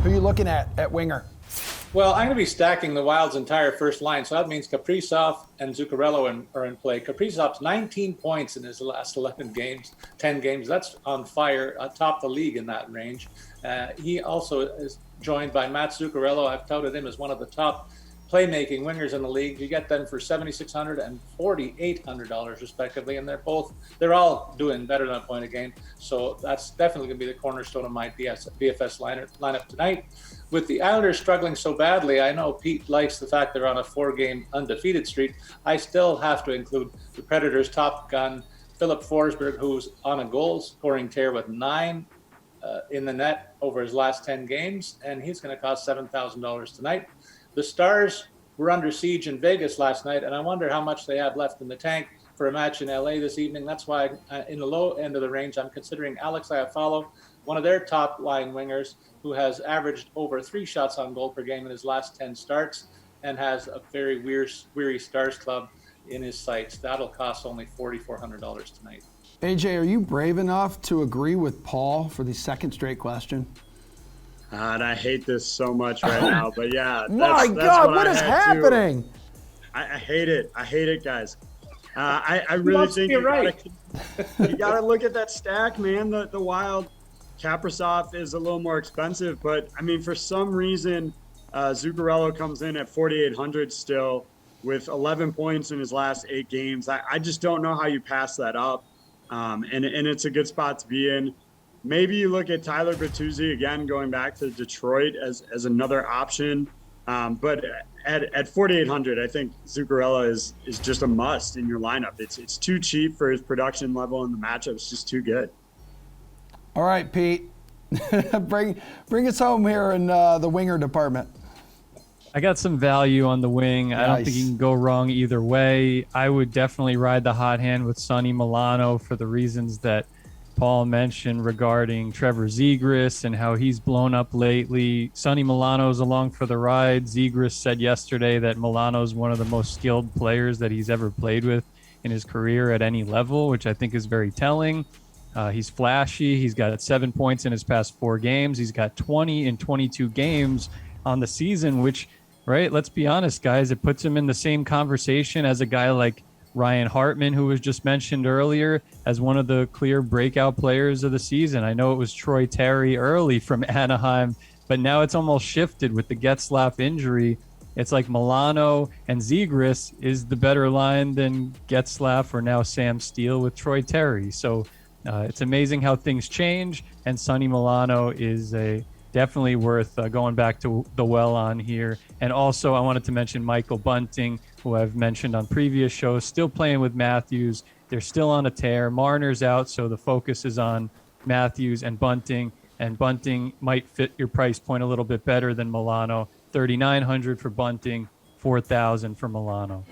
Who are you looking at winger? Well, I'm going to be stacking the Wild's entire first line, so that means Kaprizov and Zuccarello are in play. Kaprizov's 19 points in his last 11 games, 10 games. That's on fire, atop the league in that range. He also is joined by Mats Zuccarello. I've touted him as one of the top playmaking wingers in the league. You get them for $7,600 and $4,800 respectively, and they're all doing better than a point a game. So that's definitely going to be the cornerstone of my DFS lineup tonight. With the Islanders struggling so badly, I know Pete likes the fact they're on a 4-game undefeated streak. I still have to include the Predators' top gun, Philip Forsberg, who's on a goal-scoring tear with 9 in the net over his last 10 games, and he's going to cost $7,000 tonight. The Stars were under siege in Vegas last night, and I wonder how much they have left in the tank for a match in LA this evening. That's why in the low end of the range, I'm considering Alex Iafallo, one of their top line wingers, who has averaged over 3 shots on goal per game in his last 10 starts and has a very weary Stars club in his sights. That'll cost only $4,400 tonight. AJ, are you brave enough to agree with Paul for the second straight question? And I hate this so much right now, but yeah. My God, what is happening? I hate it. I hate it, guys. I really think you got to look at that stack, man. The Wild, Kaprizov is a little more expensive, but I mean, for some reason, Zuccarello comes in at 4,800 still with 11 points in his last 8 games. I just don't know how you pass that up, and it's a good spot to be in. Maybe you look at Tyler Bertuzzi again, going back to Detroit as another option. But at 4,800, I think Zuccarello is just a must in your lineup. It's too cheap for his production level, and the matchup's just too good. All right, Pete, bring us home here in the winger department. I got some value on the wing. Nice. I don't think you can go wrong either way. I would definitely ride the hot hand with Sonny Milano for the reasons that Paul mentioned regarding Trevor Zegras and how he's blown up lately. Sonny Milano's along for the ride. Zegras said yesterday that Milano's one of the most skilled players that he's ever played with in his career at any level, which I think is very telling. He's flashy. He's got 7 points in his past 4 games. He's got 20 in 22 games on the season, which, right, let's be honest, guys, it puts him in the same conversation as a guy like Ryan Hartman, who was just mentioned earlier, as one of the clear breakout players of the season. I know it was Troy Terry early from Anaheim, but now it's almost shifted with the Getzlaf injury. It's like Milano and Zegras is the better line than Getzlaf or now Sam Steele with Troy Terry. So it's amazing how things change, and Sonny Milano is definitely worth going back to the well on here. And also I wanted to mention Michael Bunting, who I've mentioned on previous shows, still playing with Matthews. They're still on a tear. Marner's out, so the focus is on Matthews and Bunting might fit your price point a little bit better than Milano. $3,900 for Bunting, $4,000 for Milano.